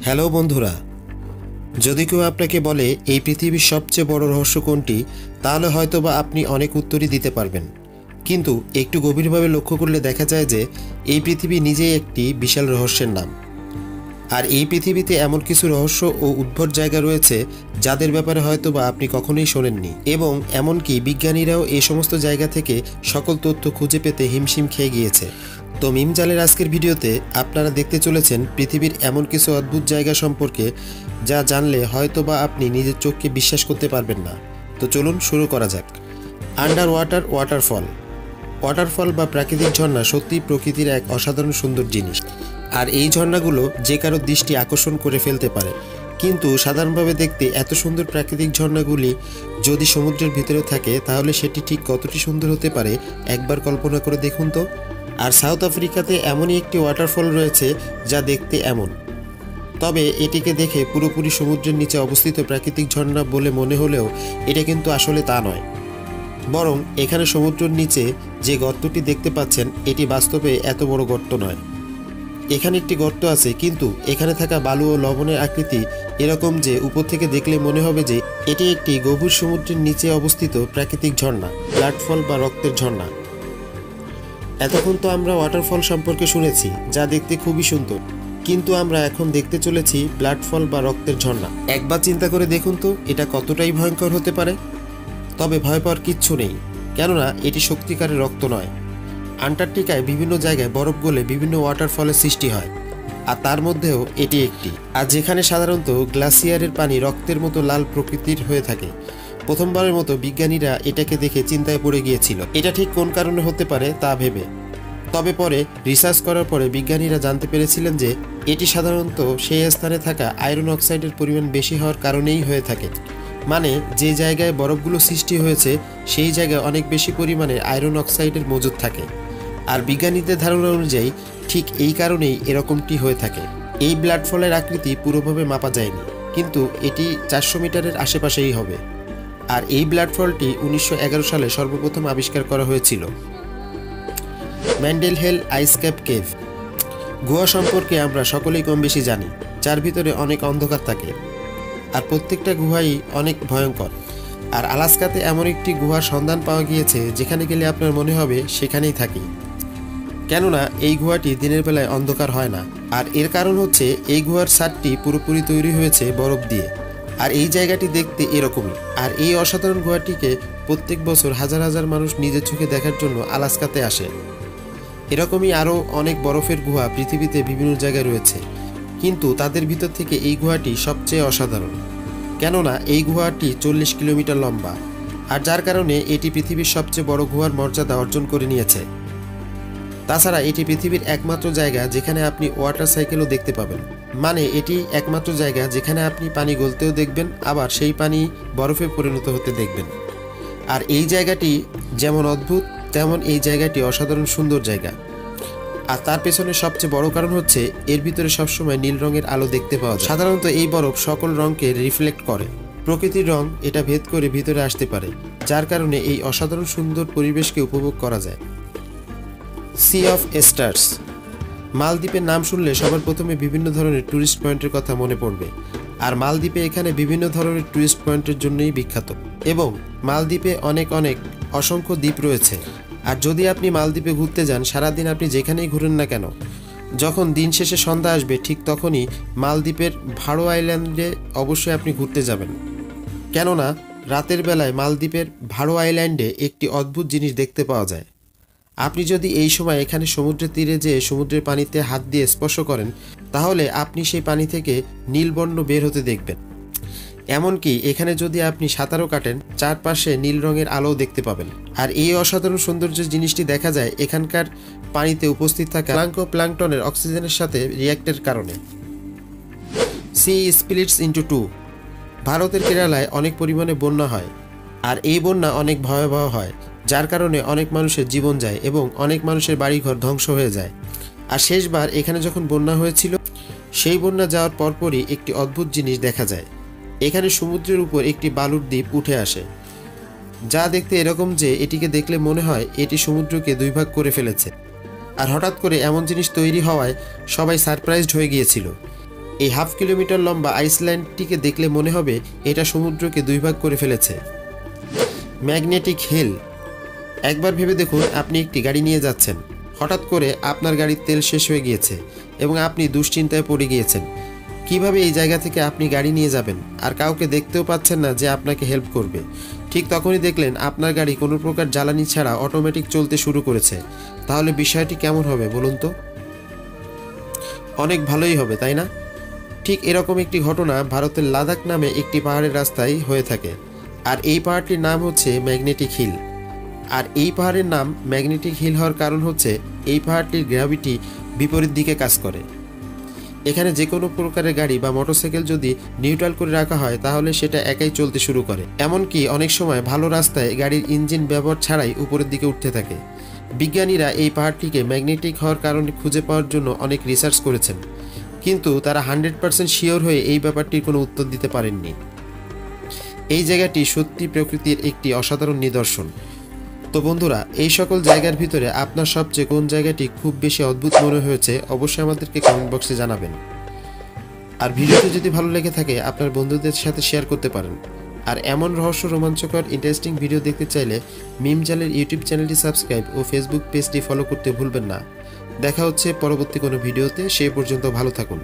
Hello বন্ধুরা, যদি কেউ আপনাকে বলে এই পৃথিবীর সবচেয়ে বড় রহস্য কোনটি, তাহলে হয়তোবা আপনি অনেক উত্তরই দিতে পারবেন। কিন্তু একটু গভীরভাবে লক্ষ্য করলে দেখা যায় যে এই পৃথিবী নিজেই একটি বিশাল রহস্যের নাম। আর এই পৃথিবীতে এমন কিছু রহস্য ও উদ্ভট জায়গা রয়েছে যাদের ব্যাপারে হয়তোবা আপনি কখনোই শোনেননি, এবং এমনকি বিজ্ঞানীরাও এই সমস্ত জায়গা থেকে সকল তথ্য খুঁজে পেতে হিমশিম খেয়ে গিয়েছে। তো মিমজালের আজকের ভিডিওতে আপনারা দেখতে চলেছেন পৃথিবীর এমন কিছু অদ্ভুত জায়গা সম্পর্কে যা জানলে হয়তোবা আপনি নিজের চোখকে বিশ্বাস করতে পারবেন না। তো চলুন শুরু করা যাক। Under water waterfall. ওয়াটারফল বা প্রাকৃতিক ঝর্ণা সত্যিই প্রকৃতির এক অসাধারণ সুন্দর জিনিস, আর এই ঝর্ণাগুলো যে কারো দৃষ্টি আকর্ষণ করে ফেলতে পারে। কিন্তু সাধারণভাবে দেখতে এত সুন্দর প্রাকৃতিক ঝর্ণাগুলি যদি সমুদ্রের ভিতরে থাকে তাহলে সেটি ঠিক কতটি সুন্দর হতে পারে একবার কল্পনা করে দেখুন তো। আর সাউথ আফ্রিকাতে এমনই একটি ওয়াটারফল রয়েছে যা দেখতে এমন, তবে এটিকে দেখে পুরোপুরি সমুদ্রের নিচে অবস্থিত প্রাকৃতিক ঝর্ণা বলে মনে হলেও এটা কিন্তু আসলে তা নয়, বরং এখানে সমুদ্রের নিচে যে গর্তটি দেখতে পাচ্ছেন এটি বাস্তবে এত বড় গর্ত নয়। এখানে একটি গর্ত আছে, কিন্তু এখানে থাকা বালু ও লবণের আকৃতি এরকম যে উপর থেকে দেখলে মনে হবে যে এটি একটি গভীর সমুদ্রের নিচে অবস্থিত প্রাকৃতিক ঝর্ণা, ব্লাডফল বা রক্তের ঝর্ণা। এতক্ষণ তো আমরা ওয়াটারফল সম্পর্কে শুনেছি যা দেখতে খুবই সুন্দর, কিন্তু আমরা এখন দেখতে চলেছি ব্লাডফল বা রক্তের ঝর্ণা। একবার চিন্তা করে দেখুন তো এটা কতটাই ভয়ঙ্কর হতে পারে। তবে ভয় পাওয়ার কিচ্ছু নেই, কেননা এটি সত্যিকারের রক্ত নয়। আন্টার্কটিকায় বিভিন্ন জায়গায় বরফ গলে বিভিন্ন ওয়াটারফলের সৃষ্টি হয়, আর তার মধ্যেও এটি একটি। আর যেখানে সাধারণত গ্লাসিয়ারের পানি রক্তের মতো লাল প্রকৃতির হয়ে থাকে। প্রথমবারের মতো বিজ্ঞানীরা এটাকে দেখে চিন্তায় পড়ে গিয়েছিল এটা ঠিক কোন কারণে হতে পারে তা ভেবে। তবে পরে রিসার্চ করার পরে বিজ্ঞানীরা জানতে পেরেছিলেন যে এটি সাধারণত সেই স্থানে থাকা আয়রন অক্সাইডের পরিমাণ বেশি হওয়ার কারণেই হয়ে থাকে। মানে যে জায়গায় বরফগুলো সৃষ্টি হয়েছে সেই জায়গায় অনেক বেশি পরিমাণে আয়রন অক্সাইডের মজুদ থাকে। আর বিজ্ঞানীদের ধারণা অনুযায়ী ঠিক এই কারণেই এরকমটি হয়ে থাকে। এই ব্লাডফলের আকৃতি পুরোভাবে মাপা যায়নি, কিন্তু এটি 400 মিটারের আশেপাশেই হবে। আর এই ব্লাডফলটি 1911 সালে সর্বপ্রথম আবিষ্কার করা হয়েছিল। ম্যান্ডেল হেল আইস ক্যাপ কেভ। গুহা সম্পর্কে আমরা সকলেই কম বেশি জানি, যার ভিতরে অনেক অন্ধকার থাকে, আর প্রত্যেকটা গুহাই অনেক ভয়ঙ্কর। আর আলাস্কাতে এমন একটি গুহার সন্ধান পাওয়া গিয়েছে যেখানে গেলে আপনার মনে হবে সেখানেই থাকি, কেননা এই গুহাটি দিনের বেলায় অন্ধকার হয় না। আর এর কারণ হচ্ছে এই গুহার ছাদটি পুরোপুরি তৈরি হয়েছে বরফ দিয়ে, আর এই জায়গাটি দেখতে এরকমই। আর এই অসাধারণ গুহাটিকে প্রত্যেক বছর হাজার হাজার মানুষ নিজের চোখে দেখার জন্য আলাস্কাতে আসে। এরকমই আরও অনেক বরফের গুহা পৃথিবীতে বিভিন্ন জায়গায় রয়েছে, কিন্তু তাদের ভিতর থেকে এই গুহাটি সবচেয়ে অসাধারণ, কেননা এই গুহাটি 40 কিলোমিটার লম্বা, আর যার কারণে এটি পৃথিবীর সবচেয়ে বড় গুহার মর্যাদা অর্জন করে নিয়েছে। তাছাড়া এটি পৃথিবীর একমাত্র জায়গা যেখানে আপনি ওয়াটার সাইকেলও দেখতে পাবেন। মানে এটি একমাত্র জায়গা যেখানে আপনি পানি গলতেও দেখবেন, আবার সেই পানি বরফে পরিণত হতে দেখবেন। আর এই জায়গাটি যেমন অদ্ভুত তেমন এই জায়গাটি অসাধারণ সুন্দর জায়গা। আর তার পেছনে সবচেয়ে বড় কারণ হচ্ছে এর ভিতরে সবসময় নীল রঙের আলো দেখতে পাওয়া যায়। সাধারণত এই বরফ সকল রঙকে রিফ্লেক্ট করে, প্রকৃতির রং এটা ভেদ করে ভিতরে আসতে পারে, যার কারণে এই অসাধারণ সুন্দর পরিবেশকে উপভোগ করা যায়। Sea of stars. মালদ্বীপের নাম শুনলে সবার প্রথমে বিভিন্ন ধরনের ট্যুরিস্ট পয়েন্টের কথা মনে পড়বে, আর মালদ্বীপে এখানে বিভিন্ন ধরনের ট্যুরিস্ট পয়েন্টের জন্যই বিখ্যাত, এবং মালদ্বীপে অনেক অসংখ্য দ্বীপ রয়েছে। আর যদি আপনি মালদ্বীপে ঘুরতে যান, সারাদিন আপনি যেখানেই ঘুরেন না কেন, যখন দিন শেষে সন্ধ্যা আসবে ঠিক তখনই মালদ্বীপের ভাড়ো আইল্যান্ডে অবশ্যই আপনি ঘুরতে যাবেন, কেননা রাতের বেলায় মালদ্বীপের ভাড়ো আইল্যান্ডে একটি অদ্ভুত জিনিস দেখতে পাওয়া যায়। আপনি যদি এই সময় এখানে সমুদ্রের তীরে যেয়ে সমুদ্রের পানিতে হাত দিয়ে স্পর্শ করেন, তাহলে আপনি সেই পানি থেকে নীলবর্ণ বের হতে দেখবেন। এমনকি এখানে যদি আপনি সাঁতারও কাটেন, চারপাশে নীল রঙের আলোও দেখতে পাবেন। আর এই অসাধারণ সৌন্দর্য জিনিসটি দেখা যায় এখানকার পানিতে উপস্থিত থাকা প্লাঙ্কটনের অক্সিজেনের সাথে রিঅ্যাক্টের কারণে। Sea splits into two. ভারতের কেরালায় অনেক পরিমাণে বন্যা হয়, আর এই বন্যা অনেক ভয়াবহ হয়, যার কারণে অনেক মানুষের জীবন যায় এবং অনেক মানুষের বাড়িঘর ধ্বংস হয়ে যায়। আর শেষবার এখানে যখন বন্যা হয়েছিল, সেই বন্যা যাওয়ার পরপরই একটি অদ্ভুত জিনিস দেখা যায়। এখানে সমুদ্রের উপর একটি বালুর দ্বীপ উঠে আসে, যা দেখতে এরকম যে এটিকে দেখলে মনে হয় এটি সমুদ্রকে দুই ভাগ করে ফেলেছে। আর হঠাৎ করে এমন জিনিস তৈরি হওয়ায় সবাই সারপ্রাইজড হয়ে গিয়েছিল। এই 1/2 কিলোমিটার লম্বা আইসল্যান্ডটিকে দেখলে মনে হবে এটা সমুদ্রকে 2 ভাগ করে ফেলেছে। Magnetic hill. একবার ভেবে দেখুন, আপনি একটি গাড়ি নিয়ে যাচ্ছেন, হঠাৎ করে আপনার গাড়ির তেল শেষ হয়ে গিয়েছে এবং আপনি দুশ্চিন্তায় পড়ে গিয়েছেন। কিভাবে এই জায়গা থেকে আপনি গাড়ি নিয়ে যাবেন, আর কাউকে দেখতেও পাচ্ছেন না যে আপনাকে হেল্প করবে। ঠিক তখনই দেখলেন আপনার গাড়ি কোনো প্রকার জ্বালানি ছাড়া অটোমেটিক চলতে শুরু করেছে। তাহলে বিষয়টি কেমন হবে বলুন তো? অনেক ভালোই হবে, তাই না? ঠিক এরকম একটি ঘটনা ভারতের লাদাখ নামে একটি পাহাড়ের রাস্তায় হয়ে থাকে। আর এই পাহাড়টির নাম হচ্ছে ম্যাগনেটিক হিল। আর এই পাহাড়ের নাম ম্যাগনেটিক হিল হওয়ার কারণ হচ্ছে এই পাহাড়টির গ্র্যাভিটি বিপরীত দিকে কাজ করে। এখানে যে কোনো প্রকারের গাড়ি বা মোটরসাইকেল যদি নিউট্রাল করে রাখা হয় তাহলে সেটা একাই চলতে শুরু করে। এমনকি অনেক সময় ভালো রাস্তায় গাড়ির ইঞ্জিন ব্যবহার ছাড়াই উপরের দিকে উঠতে থাকে। বিজ্ঞানীরা এই পাহাড়টিকে ম্যাগনেটিক হওয়ার কারণে খুঁজে পাওয়ার জন্য অনেক রিসার্চ করেছেন, কিন্তু তারা 100% শিওর হয়ে এই ব্যাপারটির কোনো উত্তর দিতে পারেননি। এই জায়গাটি সত্যি প্রকৃতির একটি অসাধারণ নিদর্শন। তো বন্ধুরা, এই সকল জায়গার ভিতরে আপনার সবচেয়ে কোন জায়গাটি খুব বেশি অদ্ভুত মনে হয়েছে অবশ্যই আমাদেরকে কমেন্ট বক্সে জানাবেন। আর ভিডিওটি যদি ভালো লেগে থাকে আপনার বন্ধুদের সাথে শেয়ার করতে পারেন। আর এমন রহস্য, রোমাঞ্চকর, ইন্টারেস্টিং ভিডিও দেখতে চাইলে মিম জালের ইউটিউব চ্যানেলটি সাবস্ক্রাইব ও ফেসবুক পেজটি ফলো করতে ভুলবেন না। দেখা হচ্ছে পরবর্তী কোনো ভিডিওতে। সেই পর্যন্ত ভালো থাকুন।